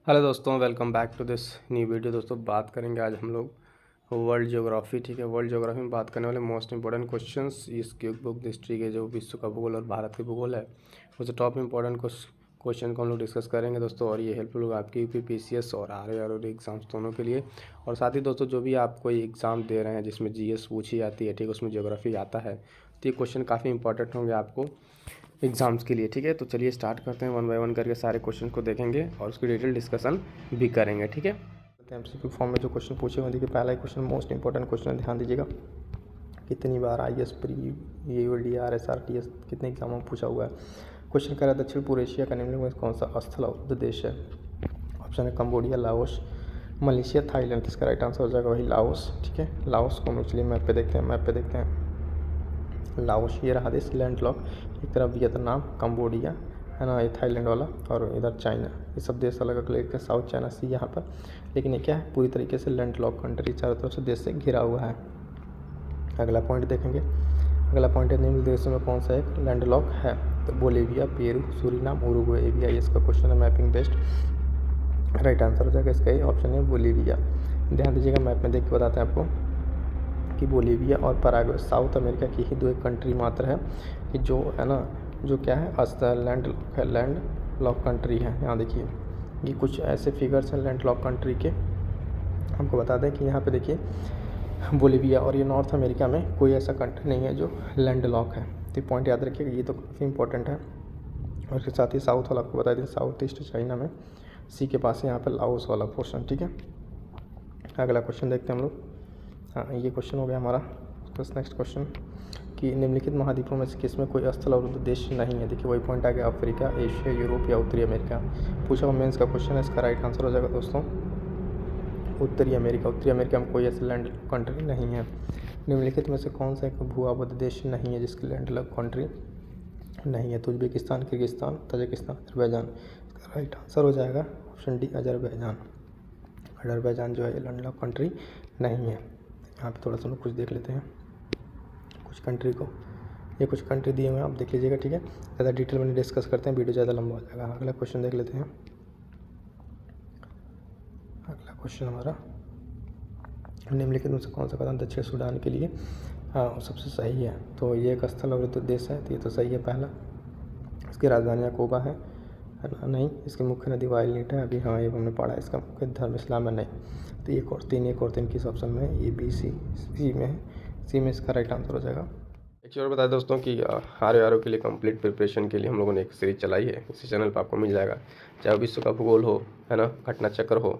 Hello दोस्तों, welcome back to this new video. दोस्तों बात करेंगे आज हम लोग वर्ल्ड ज्योग्राफी। ठीक है, वर्ल्ड ज्योग्राफी में बात करने वाले मोस्ट इंपॉर्टेंट क्वेश्चंस इसके बुक हिस्ट्री के, जो विश्व का भूगोल और भारत के भूगोल है, उस टॉप इंपॉर्टेंट क्वेश्चन को हम लोग डिस्कस करेंगे दोस्तों। और ये हेल्पफुल होगा आपकी यूपीपीसीएस और आरआरबी एग्जाम्स दोनों के लिए। और साथ ही दोस्तों, जो भी आप कोई एग्ज़ाम दे रहे हैं जिसमें जीएस पूछी जाती है, ठीक है, उसमें ज्योग्राफी आता है, तो ये क्वेश्चन काफ़ी इंपॉर्टेंट होंगे आपको एग्ज़ाम्स के लिए। ठीक है, तो चलिए स्टार्ट करते हैं, वन बाय वन करके सारे क्वेश्चन को देखेंगे और उसकी डिटेल डिस्कशन भी करेंगे। ठीक है, एमसीक्यू फॉर्म में जो क्वेश्चन पूछे हुए, देखिए पहला ही क्वेश्चन मोस्ट इंपॉर्टेंट क्वेश्चन है, ध्यान दीजिएगा। कितनी बार आईएएस प्री यूएलडी आरएसआरटीएस कितने एग्जाम में पूछा हुआ है। क्वेश्चन कह रहा है दक्षिण पूर्व एशिया का निम्नलिखित में कौन सा स्थल उपलब्ध देश है। ऑप्शन है कंबोडिया, लाओस, मलेशिया, थाईलैंड। इसका राइट आंसर हो जाएगा वही लाओस। ठीक है, लाओस को हम चलिए मैप पे देखते हैं। लाओस ये रहा देश, लैंड लॉक। एक तरफ वियतनाम, कंबोडिया है ना, ये थाईलैंड वाला, और इधर चाइना। ये सब देश अलग अलग लेके साउथ चाइना सी यहाँ पर, लेकिन ये क्या है, पूरी तरीके से लैंड लॉक कंट्री, चारों तरफ से देश से घिरा हुआ है। अगला पॉइंट देखेंगे। अगला पॉइंट है निम्न देशों में कौन सा एक लैंड लॉक है। तो बोलीविया, पेरू, सूरीनाम, उरुग्वे। ये भी आईएएस का क्वेश्चन है, मैपिंग बेस्ड। राइट आंसर हो जाएगा इसका ही ऑप्शन है बोलीविया। ध्यान दीजिएगा, मैप में देख के बताते हैं आपको कि बोलीविया और पराग्वे साउथ अमेरिका की ही दो एक कंट्री मात्र है कि जो है ना, जो क्या है, लैंड लॉक कंट्री है। यहाँ देखिए, ये कुछ ऐसे फिगर्स हैं लैंड लॉक कंट्री के। हमको बता दें कि यहाँ पे देखिए बोलीविया, और ये नॉर्थ अमेरिका में कोई ऐसा कंट्री नहीं है जो लैंड लॉक है। तो पॉइंट याद रखिएगा, ये तो काफ़ी इंपॉर्टेंट है। और इसके साथ ही साउथ वाला आपको बता दें, साउथ ईस्ट चाइना में सी के पास है यहाँ पर लाओस वाला पोर्शन। ठीक है, अगला क्वेश्चन देखते हैं हम लोग। हाँ, ये क्वेश्चन हो गया हमारा। बस नेक्स्ट क्वेश्चन कि निम्नलिखित महाद्वीपों में से किसमें कोई स्थल अवरुद्ध देश नहीं है। देखिए वही पॉइंट आ गया, अफ्रीका, एशिया, यूरोप या उत्तरी अमेरिका। पूछा हुआ मेंस का क्वेश्चन है, इसका राइट आंसर हो जाएगा दोस्तों उत्तरी अमेरिका। उत्तरी अमेरिका में कोई ऐसा लैंड कंट्री नहीं है। निम्नलिखित में से कौन सा एक भू आबद्ध देश नहीं है जिसकी लैंड लॉक कंट्री नहीं है। तो उज्बेकिस्तान, किर्गिस्तान, तजाकिस्तान, अजरबैजान। इसका राइट आंसर हो जाएगा ऑप्शन डी, अजरबैजान। अजरबैजान जो है लैंड लॉक कंट्री नहीं है। यहाँ पे थोड़ा सा कुछ देख लेते हैं कुछ कंट्री को। ये कुछ कंट्री दिए हुए हैं, आप देख लीजिएगा। ठीक है, ज़्यादा डिटेल में डिस्कस करते हैं, वीडियो ज़्यादा लंबा हो जाएगा। अगला क्वेश्चन देख लेते हैं। अगला क्वेश्चन हमारा, निम्नलिखित में से कौन सा कदम दक्षिण सूडान के लिए सबसे सही है। तो ये एक स्थल अवरुद्ध देश है, तो ये तो सही है पहला। इसकी राजधानी याकूबा है ना, नहीं। इसकी मुख्य नदी वाइल नीट है, अभी हाँ ये हमने पढ़ा है। इसका मुख्य धर्म इस्लाम है, नहीं। तो एक और तीन किस ऑप्शन में है, ए बी सी में है। सी में इसका राइट आंसर हो जाएगा। एक चीज़ और बता दें दोस्तों कि आर के लिए कंप्लीट प्रिपरेशन के लिए हम लोगों ने एक सीरीज चलाई है, इसी चैनल पर आपको मिल जाएगा। चाहे विश्व का भूगोल हो, है ना, घटना चक्र हो,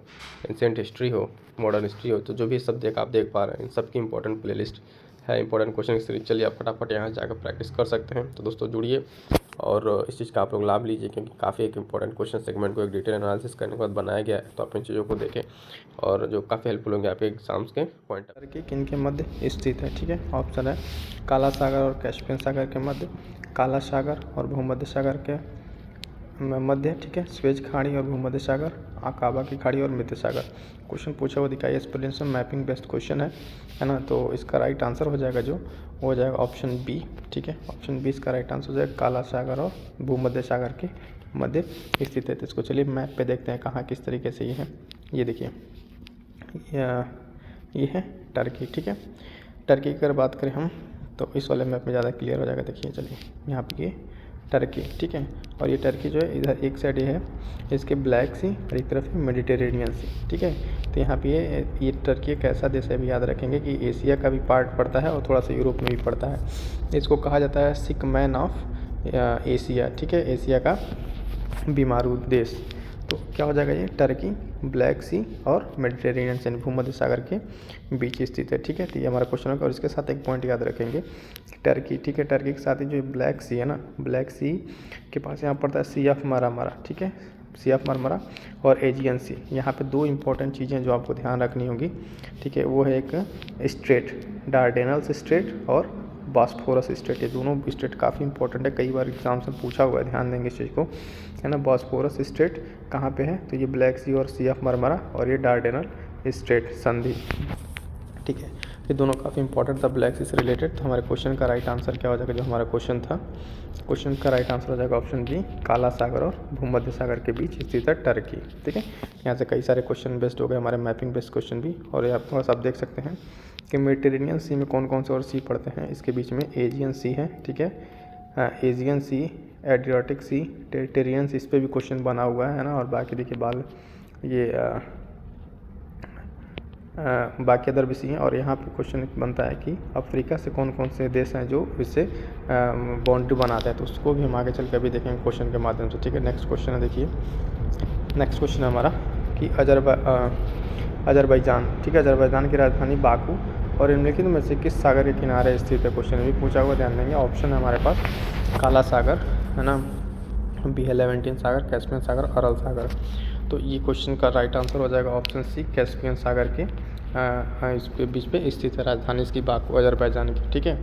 एंशिएंट हिस्ट्री हो, मॉडर्न हिस्ट्री हो, तो जो भी सब्जेक्ट आप देख पा रहे हैं, इन सब की इंपॉर्टेंट प्लेलिस्ट है, इंपॉर्टेंट क्वेश्चन की सीरीज। चलिए आप फटाफट यहाँ जाकर प्रैक्टिस कर सकते हैं। तो दोस्तों जुड़िए और इस चीज़ का आप लोग लाभ लीजिए, क्योंकि काफ़ी एक इंपॉर्टेंट क्वेश्चन सेगमेंट को एक डिटेल एनालिसिस करने के बाद बनाया गया है। तो आप इन चीज़ों को देखें और जो काफ़ी हेल्पफुल होंगे आपके एग्जाम्स के पॉइंट करके। किन के मध्य स्थित है। ठीक है, ऑप्शन है काला सागर और कैस्पियन सागर के मध्य, काला सागर और भूमध्य सागर के मध्य। ठीक है, स्वेज खाड़ी और भूमध्य सागर, आकाबा की खाड़ी और मध्य सागर। क्वेश्चन पूछा हुआ दिखाइए, एक्सप्लेनेशन मैपिंग बेस्ड क्वेश्चन है ना। तो इसका राइट आंसर हो जाएगा जो हो जाएगा ऑप्शन बी। ठीक है, ऑप्शन बी इसका राइट आंसर हो जाएगा, काला सागर और भूमध्य सागर के मध्य स्थित है। तो इसको चलिए मैप पे देखते हैं कहाँ किस तरीके से ये है। ये देखिए, ये है टर्की। ठीक है, टर्की की अगर बात करें हम, तो इस वाले मैप में ज़्यादा क्लियर हो जाएगा। देखिए चलिए, यहाँ पे ये टर्की। ठीक है, और ये टर्की जो है, इधर एक साइड ये है इसके ब्लैक सी और एक तरफ है मेडिटेरेनियन सी। ठीक है, तो यहाँ पे ये टर्की एक ऐसा देश है, भी याद रखेंगे कि एशिया का भी पार्ट पड़ता है और थोड़ा सा यूरोप में भी पड़ता है। इसको कहा जाता है सिक मैन ऑफ एशिया। ठीक है, एशिया का बीमारू देश। तो क्या हो जाएगा, ये टर्की ब्लैक सी और मेडिटेरेनियन सी भूमध्य सागर के बीच स्थित है। ठीक है, तो ये हमारा क्वेश्चन होगा। और इसके साथ एक पॉइंट याद रखेंगे, टर्की। ठीक है, टर्की के साथ ही जो ब्लैक सी है ना, ब्लैक सी के पास यहाँ पड़ता है सी ऑफ मारामारा। ठीक है, सी ऑफ मारामारा और एजियन सी। यहाँ पे दो इंपॉर्टेंट चीज़ें जो आपको ध्यान रखनी होगी। ठीक है, वो है एक स्ट्रेट, डार्डेनल्स स्ट्रेट और बॉस्फोरस स्ट्रेट। ये दोनों स्ट्रेट काफ़ी इंपॉर्टेंट है, कई बार एग्जाम से पूछा हुआ है, ध्यान देंगे इस चीज़ को, है ना। बॉस्फोरस स्ट्रेट कहाँ पे है, तो ये ब्लैक सी और सी ऑफ मारामारा, और ये डार्डेनल स्ट्रेट संधि। ठीक है, ये दोनों काफ़ी इंपॉर्टेंट था ब्लैक सी से रिलेटेड। तो हमारे क्वेश्चन का राइट आंसर क्या हो जाएगा, जो हमारा क्वेश्चन था, क्वेश्चन का राइट आंसर हो जाएगा ऑप्शन बी, काला सागर और भूमध्य सागर के बीच स्थित है टर्की। ठीक है, यहाँ से कई सारे क्वेश्चन बेस्ड हो गए हमारे, मैपिंग बेस्ड क्वेश्चन भी। और यहाँ पर आप देख सकते हैं कि मेडिटेरेनियन सी में कौन कौन से और सी पड़ते हैं। इसके बीच में एजियन सी है, ठीक है, एजियन सी, एड्रियाटिक सी, टेरिटेरियन सी, इस पर भी क्वेश्चन बना हुआ है ना। और बाकी देखिए बाकी अदर भी सी हैं। और यहाँ पे क्वेश्चन बनता है कि अफ्रीका से कौन कौन से देश हैं जो इससे बाउंड्री बनाते हैं, तो उसको भी हम आगे चल के अभी देखेंगे क्वेश्चन के माध्यम से। ठीक है, नेक्स्ट क्वेश्चन है, देखिए नेक्स्ट क्वेश्चन है हमारा कि अजरबैजान, ठीक है, अजरबैजान की राजधानी बाकू और निम्नलिखित में से किस सागर के किनारे स्थित है। क्वेश्चन भी पूछा हुआ, ध्यान देंगे। ऑप्शन है हमारे पास काला सागर, है ना, बी है लेवेंटिन सागर, कैस्पियन सागर, अरल सागर। तो ये क्वेश्चन का राइट आंसर हो जाएगा ऑप्शन सी, कैस्पियन सागर के इसके बीच पे स्थित है राजधानी इसकी बाकू, अजरबैजान की। ठीक है,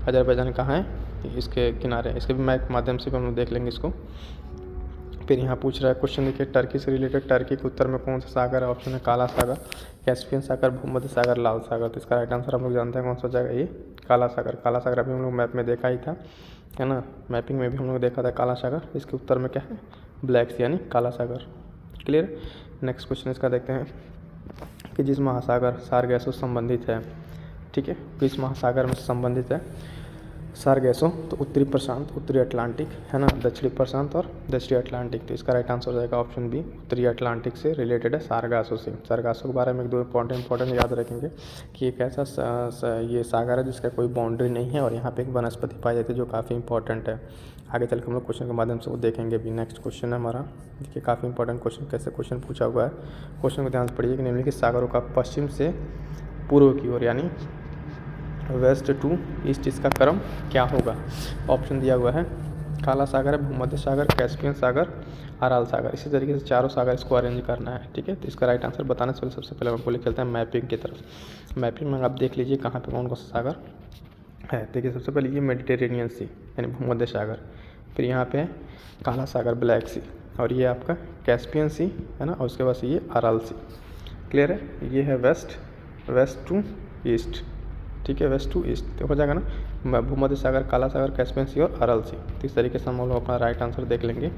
अजरबैजान कहाँ है, इसके किनारे, इसके भी मैप के माध्यम से भी हम लोग देख लेंगे इसको। फिर यहाँ पूछ रहा है क्वेश्चन, देखिए टर्की से रिलेटेड, टर्की के उत्तर में कौन सा सागर है। ऑप्शन है काला सागर, कैस्पियन सागर, भूमध्य सागर, लाल सागर। तो इसका राइट आंसर हम लोग जानते हैं कौन सा हो जाएगा, ये काला सागर। काला सागर अभी हम लोग मैप में देखा ही था, है ना, मैपिंग में भी हम लोग देखा था काला सागर। इसके उत्तर में क्या है, ब्लैक सी यानी काला सागर। क्लियर। नेक्स्ट क्वेश्चन इसका देखते हैं कि जिस महासागर सारगैसों से संबंधित है, ठीक है, किस महासागर में संबंधित है सारगैसों, तो उत्तरी प्रशांत, उत्तरी अटलांटिक, है ना, दक्षिणी प्रशांत और दक्षिणी अटलांटिक। तो इसका राइट आंसर हो जाएगा ऑप्शन बी, उत्तरी अटलांटिक से रिलेटेड है सारगासों से। सारगासों के बारे में एक दो इंपॉर्टेंट याद रखेंगे कि एक ऐसा ये सागर है जिसका कोई बाउंड्री नहीं है और यहाँ पे एक वनस्पति पाई जाती है जो काफ़ी इंपॉर्टेंट है। आगे चल के हम लोग क्वेश्चन के माध्यम से वो देखेंगे भी। नेक्स्ट क्वेश्चन है हमारा, देखिए काफ़ी इंपॉर्टेंट क्वेश्चन, कैसे क्वेश्चन पूछा हुआ है। क्वेश्चन को ध्यान से पढ़िए कि निम्नलिखित सागरों का पश्चिम से पूर्व की ओर यानी वेस्ट टू ईस्ट इसका क्रम क्या होगा। ऑप्शन दिया हुआ है काला सागर है, भूमध्य सागर, कैस्पियन सागर, अराल सागर। इसी तरीके से चारों सागर इसको अरेंज करना है। ठीक है, तो इसका राइट आंसर बताने से पहले सबसे पहले हम आपको लेकर चलते हैं मैपिंग की तरफ। मैपिंग में आप देख लीजिए कहाँ पे कौन कौन सा सागर है। देखिए सबसे पहले ये मेडिटेरेनियन सी यानी भूमध्य सागर, फिर यहाँ पे काला सागर ब्लैक सी, और ये आपका कैस्पियन सी, है ना, और उसके बाद ये अराल सी। क्लियर है, ये है वेस्ट टू ईस्ट। ठीक है, वेस्ट टू ईस्ट तो हो जाएगा ना, भूमध्य सागर, काला सागर, कैस्पियन सी और अरल सी। तो इस तरीके से हम लोग अपना राइट आंसर देख लेंगे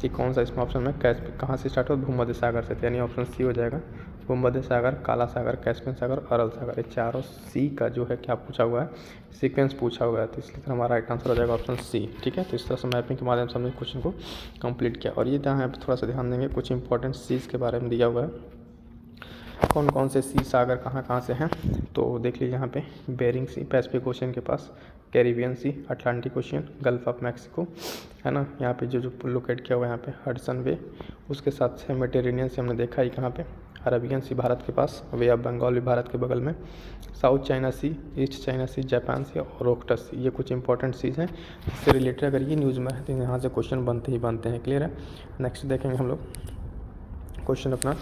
कि कौन सा इसमें ऑप्शन में कहाँ से स्टार्ट हो, भूमध्य सागर से, यानी ऑप्शन सी हो जाएगा, भूमध्य सागर, काला सागर, कैस्पियन सागर, अरल सागर। ये चारों सी का जो है क्या पूछा हुआ है, सीक्वेंस पूछा हुआ है, तो इसलिए हमारा राइट आंसर हो जाएगा ऑप्शन सी। ठीक है, तो इस तरह से मैपिंग के माध्यम से हमने क्वेश्चन को कंप्लीट किया। और ये यहाँ पे थोड़ा सा ध्यान देंगे, कुछ इंपॉर्टेंट सीज के बारे में दिया हुआ है, कौन कौन से सी सागर कहाँ से हैं। तो देख लीजिए यहाँ पे बेरिंग सी पैसिफिक ओशियन के पास, Caribbean Sea, Atlantic Ocean, Gulf of Mexico, है ना, यहाँ पे जो लोकेट किया हुआ है यहाँ पे हडसन वे, उसके साथ से मेडिटेरेनियन से हमने देखा ही कहाँ पे, अरबियन सी भारत के पास, वे ऑफ बंगाल भी भारत के बगल में, साउथ चाइना सी, ईस्ट चाइना सी, जापान सी और ओक्टस सी। ये कुछ इंपॉर्टेंट सीज हैं, इससे रिलेटेड अगर ये न्यूज़ में है तो यहाँ से क्वेश्चन बनते ही बनते हैं। क्लियर है। नेक्स्ट देखेंगे हम लोग क्वेश्चन अपना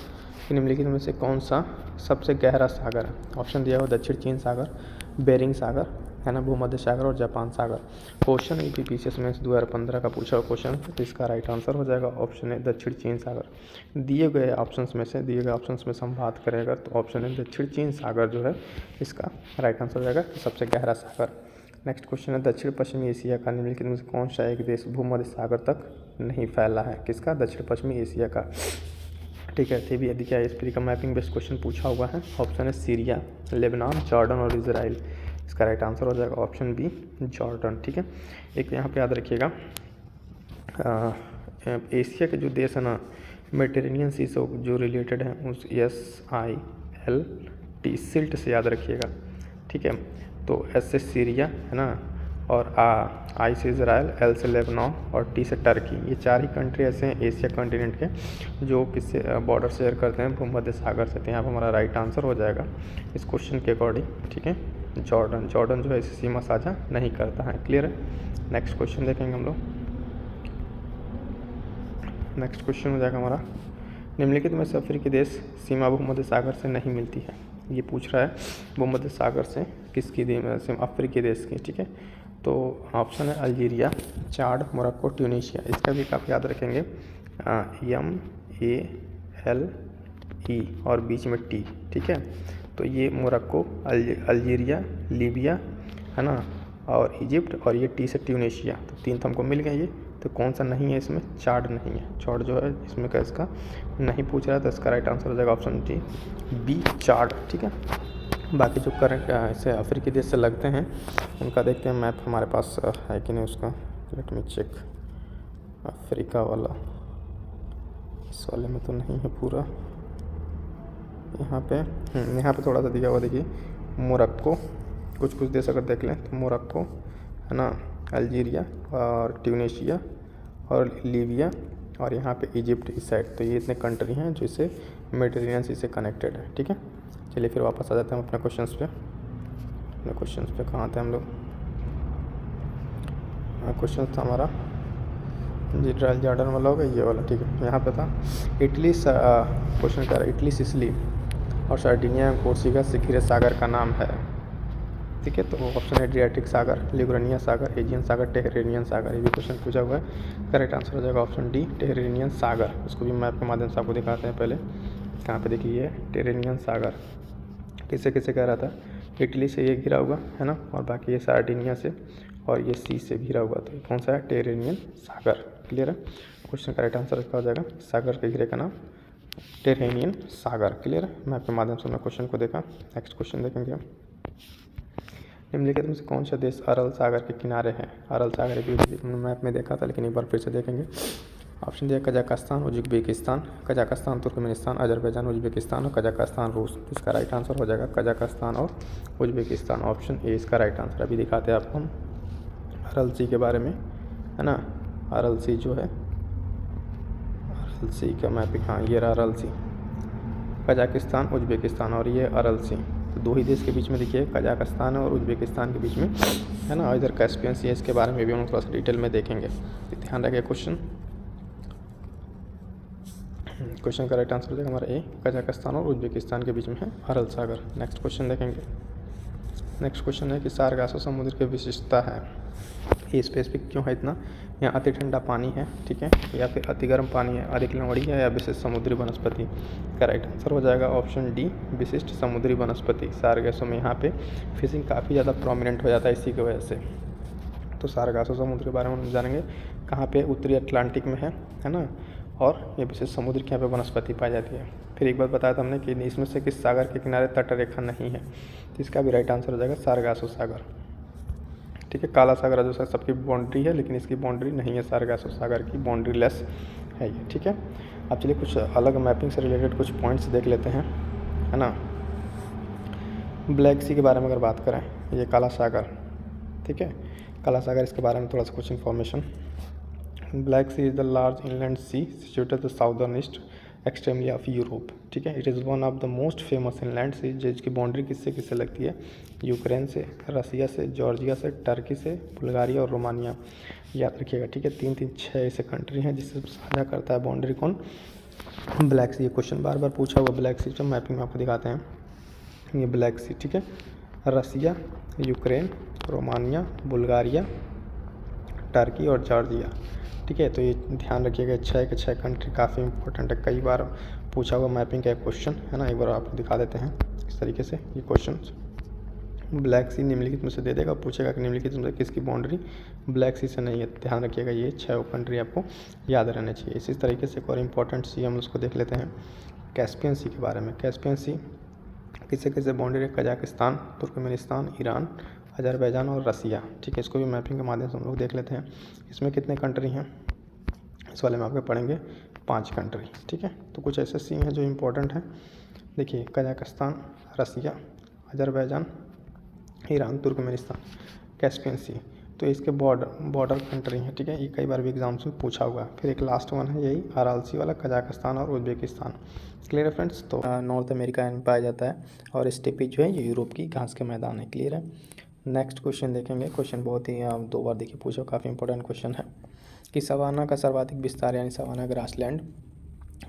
कि निम्नलिखित में से कौन सा सबसे गहरा सागर है। ऑप्शन दिया हुआ दक्षिण चीन सागर, बेरिंग सागर, है ना, भूमध्य सागर और जापान सागर। क्वेश्चन APPCS में 2015 का पूछा हुआ क्वेश्चन, तो इसका राइट आंसर हो जाएगा ऑप्शन है दक्षिण चीन सागर। दिए गए ऑप्शंस में से हम बात करेंगे तो ऑप्शन है दक्षिण चीन सागर जो है इसका राइट आंसर हो जाएगा सबसे गहरा सागर। नेक्स्ट क्वेश्चन है दक्षिण पश्चिमी एशिया का निम्नलिखित में से कौन सा एक देश भूमध्य सागर तक नहीं फैला है। किसका, दक्षिण पश्चिमी एशिया का। ठीक है, तो भी यदि क्या इस का मैपिंग बेस्ड क्वेश्चन पूछा हुआ है। ऑप्शन है सीरिया, लेबनान, जॉर्डन और इजराइल। इसका राइट आंसर हो जाएगा ऑप्शन बी, जॉर्डन। ठीक है, एक यहाँ पे याद रखिएगा एशिया के जो देश है ना मेडिटेरेनियन सी से जो रिलेटेड है उस SILT सिल्ट से याद रखिएगा। ठीक है, तो S से सीरिया, है ना, और I से इजराइल, L से लेबनान और T से टर्की। ये चार ही कंट्री ऐसे हैं एशिया कॉन्टिनेंट के जो किससे बॉर्डर शेयर करते हैं, भूमध्य सागर से। तो यहाँ पर हमारा राइट आंसर हो जाएगा इस क्वेश्चन के अकॉर्डिंग। ठीक है, जॉर्डन जो है इसे सीमा साझा नहीं करता है। क्लियर है। नेक्स्ट क्वेश्चन देखेंगे हम लोग। नेक्स्ट क्वेश्चन हो जाएगा हमारा निम्नलिखित में से अफ्रीकी देश सीमा भूमध्य सागर से नहीं मिलती है। ये पूछ रहा है भूमध्य सागर से किसकी अफ्रीकी देश की। ठीक है, तो ऑप्शन है अल्जीरिया, चाड, मोरक्को, ट्यूनीशिया। इसका भी काफ़ी याद रखेंगे, MALE और बीच में T। ठीक है, तो ये मोरक्को, अल्जीरिया, लीबिया, है ना, और इजिप्ट, और ये टी से ट्यूनीशिया। तो 3 तो हमको मिल गए ये। तो कौन सा नहीं है इसमें? चाड नहीं है। चाड जो है इसमें का इसका नहीं पूछ रहा है, तो इसका राइट आंसर हो जाएगा ऑप्शन डी, बी, चाड। ठीक है, बाकी जो करंट ऐसे अफ्रीकी देश से लगते हैं उनका देखते हैं मैप हमारे पास है कि नहीं उसका। Let me check. अफ्रीका वाला इस वाले में तो नहीं है पूरा। यहाँ पे थोड़ा सा दिया हुआ, देखिए मोरक्को, कुछ देश अगर देख लें तो मोरक्को, है ना, अल्जीरिया और ट्यूनीशिया और लीबिया, और यहाँ पे इजिप्ट इस साइड। तो ये इतने कंट्री हैं जो इससे मेडिटेरेनियन सी से कनेक्टेड है। ठीक है, चलिए फिर वापस आ जाते हैं अपने क्वेश्चंस पे। कहाँ थे हम लोग? क्वेश्चन था हमारा जिब्राल्टर जॉर्डन वाला होगा, ये वाला। ठीक है, यहाँ पे था इटली। क्वेश्चन कर रहा है इटली, सिसिली और सार्डिनिया, कोर्सिका से घिरे सागर का नाम है। ठीक है, तो ऑप्शन है एड्रियाटिक सागर, लिगुरेनिया सागर, एजियन सागर, टेरेनियन सागर। ये भी क्वेश्चन पूछा हुआ है। करेक्ट आंसर हो जाएगा ऑप्शन डी, टेरेनियन सागर। उसको भी मैप के माध्यम से आपको दिखाते हैं। पहले कहाँ पे देखिए, ये टेरेनियन सागर किससे कह रहा था? इटली से ये घिरा हुआ है ना, और बाकी ये सार्डिनिया से और ये सी से घिरा हुआ। तो कौन सा है? टेरेनियन सागर। क्लियर है? क्वेश्चन का राइट आंसर इसका हो जाएगा सागर के घिरे का नाम टेरेनियन सागर। क्लियर है? मैप के माध्यम से मैं क्वेश्चन को देखा। नेक्स्ट क्वेश्चन देखेंगे हम। निम्नलिखित में से कौन सा देश अरल सागर के किनारे है? अरल सागर भी हमने मैप में देखा था, लेकिन एक बार फिर से देखेंगे। ऑप्शन दिया Kazakhstan, Uzbekistan, Kazakhstan, Turkmenistan, Azerbaijan, Uzbekistan और कजाकिस्तान, रूस। इसका राइट आंसर हो जाएगा कजाकिस्तान और उज्बेकिस्तान। ऑप्शन ए इसका राइट आंसर। अभी दिखाते हैं आपको हम अरल सी के बारे में, है ना। अरल सी जो है, अरल सी का मैपिंग, हाँ ये रहा अरल सी, कजाकिस्तान, उज्बेकिस्तान और ये अरल सी। तो 2 ही देश के बीच में देखिए, कजाकिस्तान और उज्बेकिस्तान के बीच में, है ना। इधर कैस्पियन सी है, इसके बारे में भी हम थोड़ा सा डिटेल में देखेंगे। ध्यान रखिए क्वेश्चन का राइट आंसर हो जाएगा हमारा ए, कजाकिस्तान और उज्बेकिस्तान के बीच में है अरल सागर। नेक्स्ट क्वेश्चन देखेंगे। नेक्स्ट क्वेश्चन है कि सारगासो समुद्र की विशिष्टता है। ये स्पेसिफिक क्यों है इतना? यहाँ अति ठंडा पानी है, ठीक है, या फिर अति गर्म पानी है, अधिक लवणी है, या विशिष्ट समुद्री वनस्पति। का राइट आंसर हो जाएगा ऑप्शन डी, विशिष्ट समुद्री वनस्पति। सारगासो में यहाँ पे फिशिंग काफ़ी ज़्यादा प्रोमिनेंट हो जाता है इसी की वजह से। तो सारगासो समुद्र के बारे में हम जानेंगे। कहाँ पे? उत्तरी अटलांटिक में है ना, और ये विशेष समुद्र के यहाँ पे वनस्पति पाई जाती है। फिर एक बात बताया था हमने कि इसमें से किस सागर के किनारे तटरेखा नहीं है, तो इसका भी राइट आंसर हो जाएगा सारगासो सागर। ठीक है, काला सागर जो सबकी बाउंड्री है, लेकिन इसकी बाउंड्री नहीं है, सारगासो सागर की बाउंड्री लेस है ये। ठीक है, अब चलिए कुछ अलग मैपिंग से रिलेटेड कुछ पॉइंट्स देख लेते हैं, है ना। ब्लैक सी के बारे में अगर बात करें, ये काला सागर, ठीक है, काला सागर, इसके बारे में थोड़ा सा कुछ information. Black Sea is the large inland sea situated the southern east extremely of Europe. ठीक है, it is one of the most famous inland sea, जिसकी बाउंड्री किससे लगती है? यूक्रेन से, रसिया से, जॉर्जिया से, टर्की से, बुल्गारिया और रोमानिया। याद रखिएगा। ठीक है, 3-3-6 ऐसे कंट्री हैं जिससे साझा करता है बाउंड्री कौन? ब्लैक सी। ये क्वेश्चन बार बार पूछा हुआ ब्लैक सी, जो मैपिंग में आपको दिखाते हैं। ये ब्लैक सी, ठीक है, रसिया, यूक्रेन, रोमानिया, बुल्गारिया, टर्की और जॉर्जिया। ठीक है, तो ये ध्यान रखिएगा, 6 के 6 कंट्री काफ़ी इंपॉर्टेंट है, कई बार पूछा हुआ मैपिंग का एक क्वेश्चन, है ना। एक बार आपको दिखा देते हैं इस तरीके से ये क्वेश्चन। ब्लैक सी निम्नलिखित में से दे देगा, पूछेगा कि निम्नलिखित में से किसकी बाउंड्री ब्लैक सी से नहीं है। ध्यान रखिएगा, ये 6 कंट्री आपको याद रहने चाहिए। इसी तरीके से एक और इम्पॉर्टेंट सी हम उसको देख लेते हैं, कैस्पियन सी के बारे में। कैस्पियन सी किससे बाउंड्री है? कजाकिस्तान, तुर्कमेनिस्तान, ईरान, अजरबैजान और रसिया। ठीक है, इसको भी मैपिंग के माध्यम से हम लोग देख लेते हैं। इसमें कितने कंट्री हैं? इस वाले में आपके पढ़ेंगे 5 कंट्री। ठीक है, तो कुछ ऐसे सी हैं जो इम्पोर्टेंट हैं। देखिए, कजाकिस्तान, रसिया, अजरबैजान, ईरान, तुर्कमेनिस्तान, कैस्पियन सी। तो इसके बॉर्डर कंट्री हैं। ठीक है, ये कई बार भी एग्जाम्स में पूछा हुआ है। फिर एक लास्ट वन है यही अराल सी वाला, कजाकिस्तान और उज्बेकिस्तान। क्लियर है फ्रेंड्स? तो नॉर्थ अमेरिका में पाया जाता है, और स्टेपी जो है ये यूरोप की घास के मैदान है। क्लियर है? नेक्स्ट क्वेश्चन देखेंगे। क्वेश्चन बहुत ही 2 बार देखिए पूछा, काफ़ी इंपॉर्टेंट क्वेश्चन है कि सवाना का सर्वाधिक विस्तार यानी सवाना ग्रासलैंड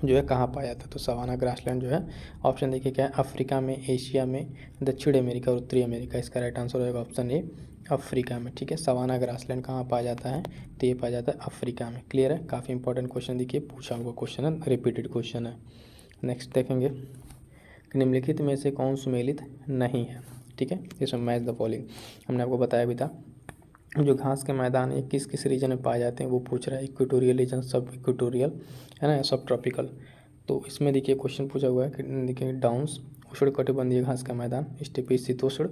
जो है कहाँ पाया जाता है? तो सवाना ग्रासलैंड जो है, ऑप्शन देखिए क्या है? अफ्रीका में, एशिया में, दक्षिण अमेरिका और उत्तरी अमेरिका। इसका राइट आंसर होगा ऑप्शन ए, अफ्रीका में। ठीक है, सवाना ग्रासलैंड कहाँ पाया जाता है? तो ये पाया जाता है अफ्रीका में। क्लियर है? काफ़ी इंपॉर्टेंट क्वेश्चन देखिए, पूछा हुआ क्वेश्चन है, रिपीटेड क्वेश्चन है। नेक्स्ट देखेंगे कि निम्नलिखित में से कौन सुमेलित नहीं है। ठीक है, इसमें मैच द फॉलोइंग हमने आपको बताया भी था। जो घास के मैदान ये किस किस रीजन में पाए जाते हैं वो पूछ रहा है, इक्वेटोरियल रीजन, सब इक्वेटोरियल है ना, सब ट्रॉपिकल। तो इसमें देखिए क्वेश्चन पूछा हुआ है कि देखिए डाउन्स उष्णकटिबंधीय घास का मैदान, स्टेपी शीतोष्ण,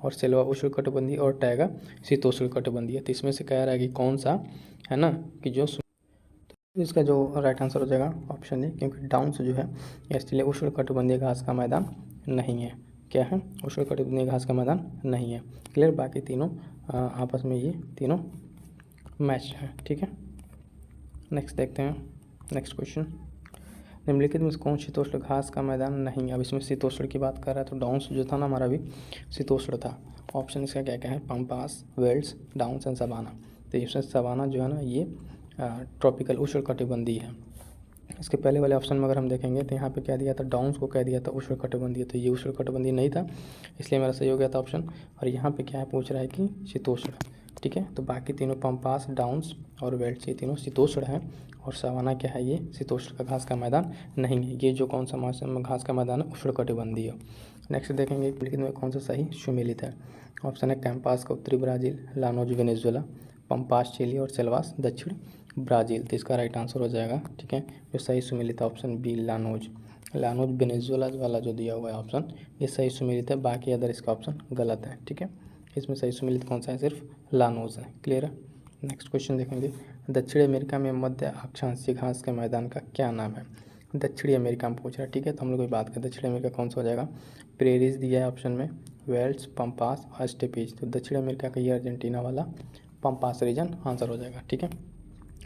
और सेल्वा उष्णकटिबंधीय, और टैगा शीतोष्ण कटिबंधीय। तो इसमें से कह रहा है कि कौन सा है ना कि जो, तो इसका जो राइट आंसर हो जाएगा ऑप्शन ए, क्योंकि डाउन्स जो है इसलिए उष्णकटिबंधीय घास का मैदान नहीं है। क्या है, उष्णकटिबंधीय घास का मैदान नहीं है। क्लियर, बाकी तीनों आपस में ये तीनों मैच है। ठीक है, नेक्स्ट देखते हैं। नेक्स्ट क्वेश्चन, निम्नलिखित में कौन शीतोष्ण घास का मैदान नहीं है। अब इसमें शीतोष्ण की बात कर रहा है, तो डाउन्स जो था ना हमारा भी शीतोष्ण था। ऑप्शन इसका क्या क्या है, pampas, velds, downs and savanna. तो इसमें सवाना जो है ना ये ट्रॉपिकल उष्णकटिबंधीय है। इसके पहले वाले ऑप्शन में अगर हम देखेंगे तो यहाँ पे क्या दिया था, डाउन्स को कह दिया था उष्णकटिबंधीय, तो ये उष्णकटिबंधीय नहीं था, इसलिए मेरा सही हो गया था ऑप्शन। और यहाँ पे क्या है, पूछ रहा है कि शीतोष्ण। ठीक है, तो बाकी तीनों पंपास, डाउन्स और वेल्ट्स ये तीनों शीतोष्ण है, और सवाना क्या है, ये शीतोष्ण का घास का मैदान नहीं है। ये जो कौन सा मौसम घास का मैदान है, उष्णकटिबंधीय। नेक्स्ट देखेंगे लेकिन में कौन सा सही सुमेलित है। ऑप्शन है कैंपास का उत्तरी Brazil, llanos Venezuela, pampas Chile, और सेल्वास दक्षिण ब्राज़ील। तो इसका राइट आंसर हो जाएगा, ठीक है, जो सही सुमेलित है option B, llanos. Llanos Venezuela वाला जो दिया हुआ है ऑप्शन, ये सही सुमेलित है, बाकी अदर इसका ऑप्शन गलत है। ठीक है, इसमें सही सुमेलित कौन सा है, सिर्फ लानोज है। क्लियर है। नेक्स्ट क्वेश्चन देखेंगे, दक्षिण अमेरिका में मध्य अक्षांशीय घास के मैदान का क्या नाम है। दक्षिणी अमेरिका में पूछ रहा है। ठीक है, तो हम लोग बात करें दक्षिण अमेरिका कौन सा हो जाएगा, प्रेरीज दिया है ऑप्शन में, वेल्स, पंपास और स्टेपीज। तो दक्षिण अमेरिका का ये अर्जेंटीना वाला पंपास रीजन आंसर हो जाएगा। ठीक है,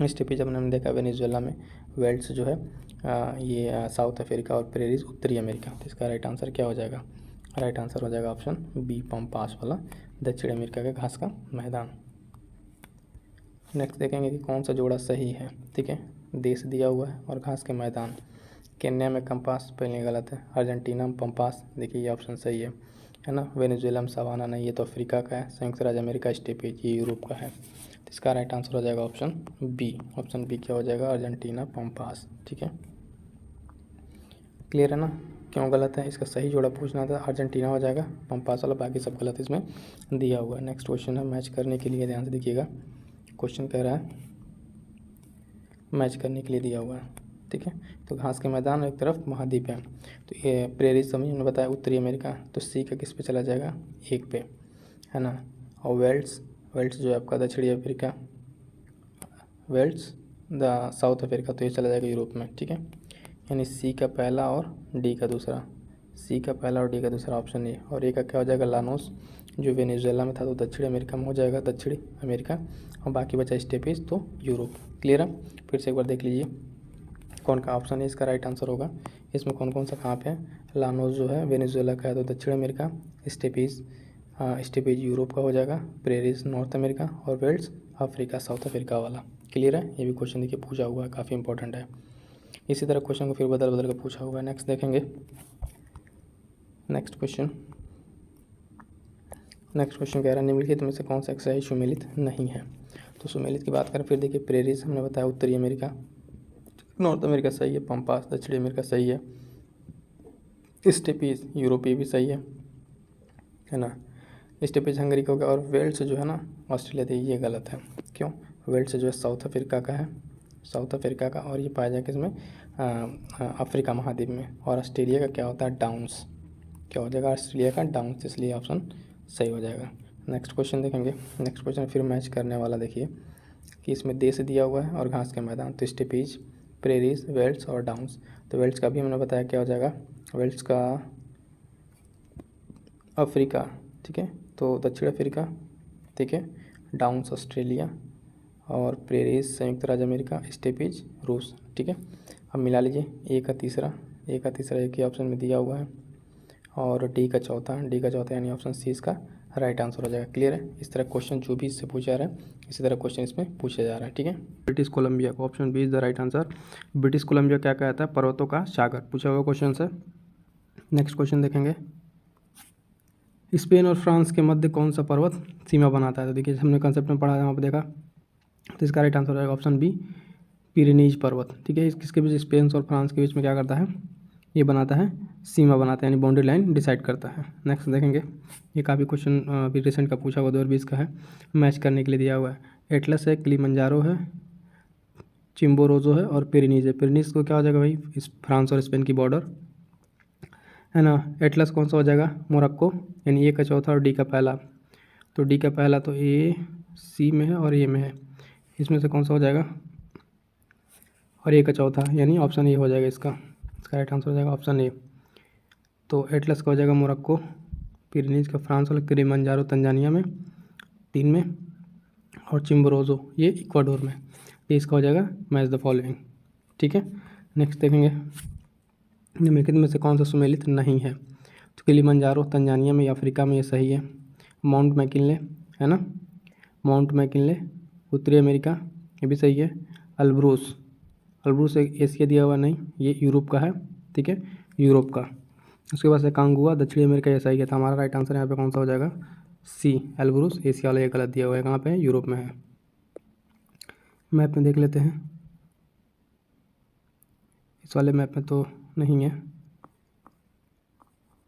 स्टेपीज हमने देखा वेनेजुएला में, वेल्स जो है ये साउथ अफ्रीका, और प्रेरीज उत्तरी अमेरिका। तो इसका राइट आंसर क्या हो जाएगा, राइट आंसर हो जाएगा ऑप्शन बी, पंपास वाला दक्षिण अमेरिका के घास का मैदान। नेक्स्ट देखेंगे कि कौन सा जोड़ा सही है। ठीक है, देश दिया हुआ है और घास के मैदान, केन्या में कंपास, पहले गलत है, अर्जेंटीना में पंपास, देखिए ये ऑप्शन सही है ना, वेनेजुएला में सवाना नहीं, ये तो अफ्रीका का है, संयुक्त राज्य अमेरिका स्टेपीज ये यूरोप का है। तो इसका राइट आंसर हो जाएगा ऑप्शन बी। ऑप्शन बी क्या हो जाएगा, अर्जेंटीना पंपास। ठीक है, क्लियर है ना, क्यों गलत है, इसका सही जोड़ा पूछना था, अर्जेंटीना हो जाएगा, पंपास वाला, बाकी सब गलत इसमें दिया हुआ है। नेक्स्ट क्वेश्चन है, मैच करने के लिए ध्यान से देखिएगा, क्वेश्चन कह रहा है मैच करने के लिए दिया हुआ है। ठीक है, तो घास के मैदान एक तरफ महाद्वीप है, तो ये प्रेरीज समझ हमने बताया उत्तरी अमेरिका, तो सी का किस पे चला जाएगा, एक पे है ना, और वेल्स, वेल्स जो है आपका दक्षिणी Africa, velds the South Africa, तो ये चला जाएगा यूरोप में। ठीक है, यानी सी का पहला और डी का दूसरा, सी का पहला और डी का दूसरा ऑप्शन ये, और ए का क्या हो जाएगा, लानोस जो वेनेजुएला में था, तो दक्षिण अमेरिका में हो जाएगा, दक्षिणी अमेरिका, और बाकी बचा स्टेपीज तो यूरोप। क्लियर है, फिर से एक बार देख लीजिए कौन का ऑप्शन है इसका राइट आंसर होगा, इसमें कौन कौन सा कहाँ पे है, लानोस जो है वेनेजुएला का है तो दक्षिण अमेरिका, स्टेपीज स्टेपीज यूरोप का हो जाएगा, प्रेरीज नॉर्थ अमेरिका, और वेल्स अफ्रीका साउथ अफ्रीका वाला। क्लियर है, ये भी क्वेश्चन देखिए पूछा हुआ है, काफ़ी इंपॉर्टेंट है। इसी तरह क्वेश्चन को फिर बदल बदल कर पूछा हुआ है। नेक्स्ट देखेंगे, नेक्स्ट क्वेश्चन कह रहा है निम्नलिखित में से कौन सा सही सुमेलित नहीं है। तो सुमेलित की बात करें, फिर देखिए प्रेरीज हमने बताया उत्तरी अमेरिका, नॉर्थ अमेरिका सही है, पंपास दक्षिणी अमेरिका सही है, स्टेपीज यूरोपीय भी सही है ना, स्टेपीज हंगरी का हो गया, और वेल्स जो है ना ऑस्ट्रेलिया थी, ये गलत है। क्यों, वेल्स जो है साउथ अफ्रीका का है, साउथ अफ्रीका का, और ये पाया जाएगा किसमें, अफ्रीका महाद्वीप में। और ऑस्ट्रेलिया का क्या होता है, डाउन्स, क्या हो जाएगा ऑस्ट्रेलिया का डाउन्स, इसलिए ऑप्शन सही हो जाएगा। नेक्स्ट क्वेश्चन देखेंगे, नेक्स्ट क्वेश्चन फिर मैच करने वाला, देखिए कि इसमें देश दिया हुआ है और घास के मैदान, तो स्टेपीज, प्रेरीज, वेल्स और डाउन्स। तो वेल्स का भी हमने बताया क्या हो जाएगा, वेल्स का अफ्रीका, ठीक है, तो दक्षिण अफ्रीका, ठीक है, डाउन्स ऑस्ट्रेलिया, और प्रेरीज संयुक्त राज्य अमेरिका, स्टेपीज रूस। ठीक है, अब मिला लीजिए, ए का तीसरा एक ही ऑप्शन में दिया हुआ है, और डी का चौथा यानी ऑप्शन सी इसका राइट आंसर हो जाएगा। क्लियर है, इस तरह क्वेश्चन जो भी इससे पूछा जा रहा है इसी तरह क्वेश्चन इसमें पूछा जा रहा है। ठीक है, British Columbia, option B is the right answer. British Columbia क्या कहता है, पर्वतों का सागर, पूछा हुआ क्वेश्चन है। नेक्स्ट क्वेश्चन देखेंगे, स्पेन और फ्रांस के मध्य कौन सा पर्वत सीमा बनाता है। तो देखिए हमने कंसेप्ट में पढ़ा है, वहाँ पर देखा, तो इसका राइट आंसर हो जाएगा ऑप्शन बी, पिरेनीज पर्वत। ठीक है, किसके बीच, स्पेन और फ्रांस के बीच में क्या करता है, ये बनाता है सीमा बनाता है, यानी बाउंड्री लाइन डिसाइड करता है। नेक्स्ट देखेंगे, ये काफ़ी क्वेश्चन अभी रिसेंट का पूछा हुआ 2020 का है, मैच करने के लिए दिया हुआ है। एटलस है, किलिमंजारो है, चिम्बोरोजो है और पिरेनीज है। पिरेनीज को क्या हो जाएगा भाई, इस फ्रांस और स्पेन की बॉर्डर है ना। एटलस कौन सा हो जाएगा, मोरक्को, यानी ए का चौथा और डी का पहला। तो डी का पहला तो ए सी में है और ए में है, इसमें से कौन सा हो जाएगा, और ए का चौथा, यानी ऑप्शन ए हो जाएगा इसका राइट आंसर हो जाएगा ऑप्शन ए। तो एटलस का हो जाएगा मोरक्को, पिरेनीज का फ्रांस और किलिमंजारो तंजानिया में 3 में, और चिम्बोरोजो ये इक्वाडोर में। ये इसका हो जाएगा मैच द फॉलोइंग। ठीक है, नेक्स्ट देखेंगे, निम्नलिखित में से कौन सा सुमेलित नहीं है। तो किलिमंजारो तंजानिया में या अफ्रीका में, ये सही है। माउंट मैकिनले है ना, माउंट मैकिनले उत्तरी अमेरिका, ये भी सही है। अल्ब्रूस, अल्ब्रूस एशिया दिया हुआ नहीं, ये यूरोप का है। ठीक है, यूरोप का। उसके बाद से कांगुआ दक्षिणी अमेरिका, ये सही है। तो हमारा राइट आंसर यहाँ पे कौन सा हो जाएगा, सी एल्ब्रूस। एशिया वाला ये गलत दिया हुआ है, कहाँ पे है, यूरोप में है। मैप में देख लेते हैं, इस वाले मैप में तो नहीं है,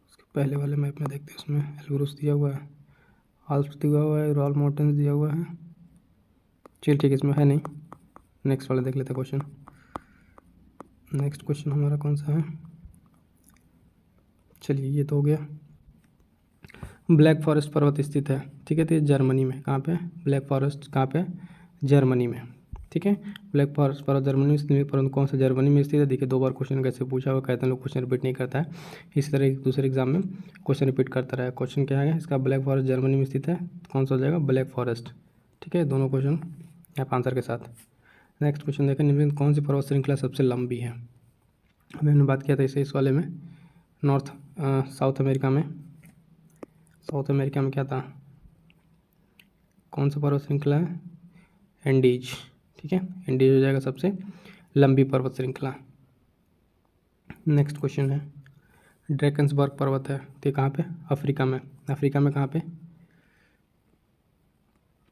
उसके पहले वाले मैप में देखते हैं, उसमें एल्ब्रूस दिया हुआ है, आल्प्स दिया हुआ है, रॉयल माउंटेन्स दिया हुआ है। चल ठीक है, इसमें है नहीं। नेक्स्ट वाला देख लेते हैं क्वेश्चन। नेक्स्ट क्वेश्चन हमारा कौन सा है, चलिए ये तो हो गया। ब्लैक फॉरेस्ट पर्वत स्थित है, ठीक है, तो ये जर्मनी में, कहाँ पे ब्लैक फॉरेस्ट, कहाँ पे, जर्मनी में। ठीक है, ब्लैक फॉरेस्ट पर्वत जर्मनी में स्थित, परंतु कौन सा जर्मनी में स्थित है। देखिए 2 बार क्वेश्चन कैसे पूछा हुआ, कहते हैं लोग क्वेश्चन रिपीट नहीं करता है, इसी तरह दूसरे एग्जाम में क्वेश्चन रिपीट करता रहा है। क्वेश्चन क्या है इसका, ब्लैक फॉरेस्ट जर्मनी में स्थित है, तो कौन सा हो जाएगा, ब्लैक फॉरेस्ट। ठीक है, दोनों क्वेश्चन आप आंसर के साथ। नेक्स्ट क्वेश्चन देखें, निम्नलिखित कौन सी पर्वत श्रृंखला सबसे लंबी है। अभी हमने बात किया था इसे, इस वाले में साउथ अमेरिका में, साउथ अमेरिका में क्या था, कौन सा पर्वत श्रृंखला है, एंडीज। ठीक है, एंडीज हो जाएगा सबसे लंबी पर्वत श्रृंखला। नेक्स्ट क्वेश्चन है, ड्रैकन्सबर्ग पर्वत है, तो ये कहाँ पे, अफ्रीका में। अफ्रीका में कहाँ पे,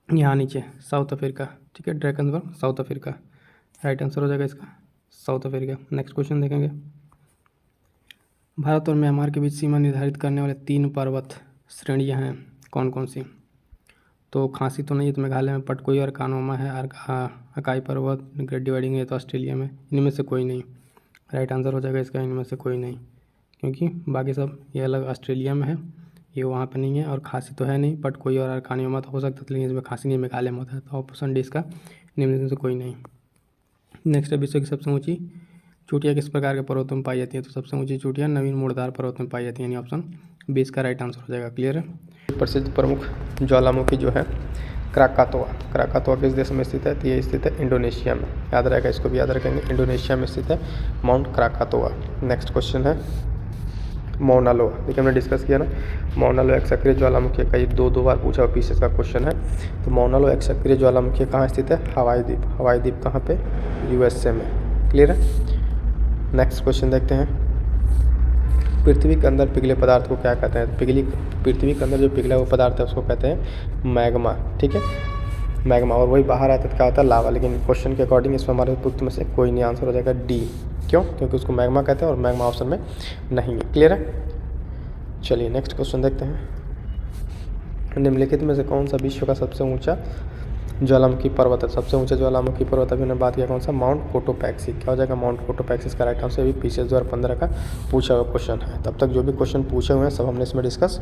यहाँ नीचे, साउथ अफ्रीका। ठीक है, Drakensberg south Africa, right answer हो जाएगा इसका साउथ अफ्रीका। नेक्स्ट क्वेश्चन देखेंगे, भारत और म्यांमार के बीच सीमा निर्धारित करने वाले 3 पर्वत श्रेणियाँ हैं, कौन कौन सी। तो खांसी तो नहीं है, तो मेघालय में पटकोई और कानोमा है, अकाई पर्वत ग्रेट डिवाइडिंग है तो ऑस्ट्रेलिया में, इनमें से कोई नहीं। राइट आंसर हो जाएगा इसका इनमें से कोई नहीं, क्योंकि बाकी सब ये अलग ऑस्ट्रेलिया में है, ये वहाँ पे नहीं है, और खांसी तो है नहीं। पटकोई और कानोमा तो हो सकता है, लेकिन इसमें खांसी नहीं, मेघालय में होता है। तो ऑप्शन डी इसका इनमें से कोई नहीं। नेक्स्ट है, विश्व की सबसे ऊँची चोटियाँ किस प्रकार के पर्वतों में पाई जाती है। तो सबसे ऊँची चोटियाँ नवीन मोड़दार पर्वत में पाई जाती हैं, यानी ऑप्शन बी इसका राइट आंसर हो जाएगा। क्लियर है। प्रसिद्ध प्रमुख ज्वालामुखी जो है क्राकातोआ, क्राकातोआ किस देश में स्थित है, तो ये स्थित है इंडोनेशिया में, याद रहेगा, इसको भी याद रखेंगे, इंडोनेशिया में स्थित है माउंट क्राकातोआ। नेक्स्ट क्वेश्चन है मौना लोआ, देखिए हमने डिस्कस किया ना, मौना लोआ एक सक्रिय ज्वालामुखी है, कई 2 बार पूछा हुआ पीसीएस का क्वेश्चन है। तो मौना लोआ एक सक्रिय ज्वालामुखी कहाँ स्थित है, हवाई द्वीप। हवाई द्वीप कहाँ पे, यूएसए में। क्लियर है। नेक्स्ट क्वेश्चन देखते हैं, पृथ्वी के अंदर पिघले पदार्थ को क्या कहते हैं। पृथ्वी के अंदर जो पिघला हुआ पदार्थ है उसको कहते हैं मैग्मा। ठीक है, मैग्मा, और वही बाहर आता है तो क्या होता है, लावा। लेकिन क्वेश्चन के अकॉर्डिंग इसमें हमारे उपयुक्त में से कोई नहीं, आंसर हो जाएगा डी। क्यों, क्योंकि उसको मैग्मा कहते हैं और मैग्मा ऑप्शन में नहीं है। क्लियर है। चलिए नेक्स्ट क्वेश्चन देखते हैं, निम्नलिखित में से कौन सा विश्व का सबसे ऊँचा ज्वालामुखी पर्वत है। सबसे ऊंचा ज्वालामुखी पर्वत अभी हमने बात किया कौन सा, माउंट कोटोपैक्सी। क्या हो जाएगा, माउंट कोटोपैक्सी का राइट आंसर भी पीसीएस 2015 का पूछा हुआ क्वेश्चन है। तब तक जो भी क्वेश्चन पूछे हुए हैं सब हमने इसमें डिस्कस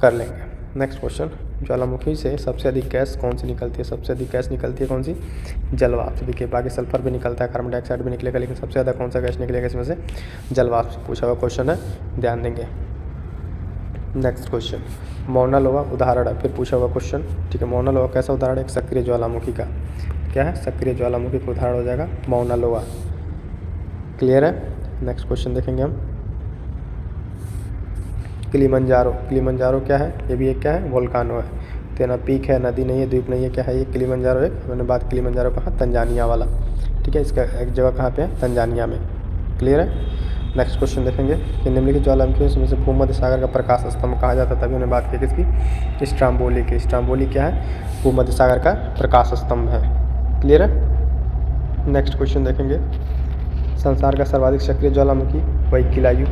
कर लेंगे। नेक्स्ट क्वेश्चन, ज्वालामुखी से सबसे अधिक गैस कौन सी निकलती है। सबसे अधिक गैस निकलती है कौन सी, जलवाष्प। देखिए बाकी सल्फर भी निकलता है, कार्बन डाइऑक्साइड भी निकलेगा, लेकिन सबसे ज़्यादा कौन सा गैस निकलेगा इसमें से, जलवाष्प। पूछा हुआ क्वेश्चन है, ध्यान देंगे। नेक्स्ट क्वेश्चन, मौना लोआ उदाहरण है, फिर पूछा हुआ क्वेश्चन। ठीक है, मौना लोआ कैसा उदाहरण है, एक सक्रिय ज्वालामुखी का। क्या है, सक्रिय ज्वालामुखी का उदाहरण हो जाएगा मौना लोआ। क्लियर है। नेक्स्ट क्वेश्चन देखेंगे हम, किलिमंजारो। किलिमंजारो क्या है, ये भी एक क्या है, वोल्कानो है। तो ना पीक है, नदी नहीं है, द्वीप नहीं है, क्या है ये, किलिमंजारो एक। मैंने बात किलिमंजारो कहाँ, तंजानिया वाला। ठीक है, इसका एक जगह कहाँ पे है, तंजानिया में। क्लियर है। नेक्स्ट क्वेश्चन देखेंगे कि निम्नलिखित ज्वालामुखी में से भूमध्य सागर का प्रकाश स्तंभ कहा जाता है। तभी उन्हें बात की किसकी, स्ट्राम्बोली की। स्ट्राम्बोली क्या है, भूमध्य सागर का प्रकाश स्तंभ है। क्लियर है। नेक्स्ट क्वेश्चन देखेंगे, संसार का सर्वाधिक सक्रिय ज्वालामुखी वही किलायु।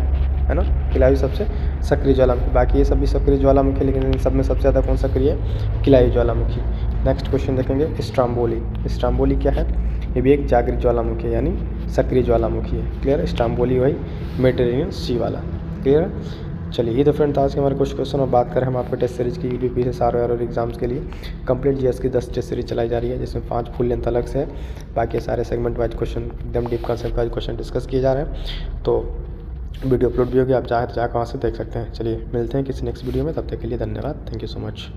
है ना। किलायु सबसे सक्रिय ज्वालामुखी, बाकी ये सब भी सक्रिय ज्वालामुखी, लेकिन इन सब में सबसे ज़्यादा कौन सक्रिय है, किलायु ज्वालामुखी। नेक्स्ट क्वेश्चन देखेंगे स्ट्राम्बोली। स्ट्राम्बोली क्या है, ये भी एक जागृत ज्वालामुखी है यानी सक्रिय ज्वालामुखी है। क्लियर है, स्ट्राम्बोली वही मेडिटेरेनियन सी वाला। क्लियर है। चलिए ये तो फ्रेंड था आज के हमारे कुछ क्वेश्चन। और बात करें हम आपके टेस्ट सीरीज की, यूपी से सारे और एग्जाम्स के लिए कंप्लीट जीएस की 10 टेस्ट सीरीज चलाई जा रही है, जिसमें 5 फुल लेंथ अलग से है, बाकी सारे सेगमेंट वाइज क्वेश्चन एकदम deep concept wise question discuss किए जा रहे हैं। तो वीडियो अपलोड भी होगी, आप चाहे तो जाकर वहाँ से देख सकते हैं। चलिए मिलते हैं किसी नेक्स्ट वीडियो में, तब तक के लिए धन्यवाद, थैंक यू सो मच।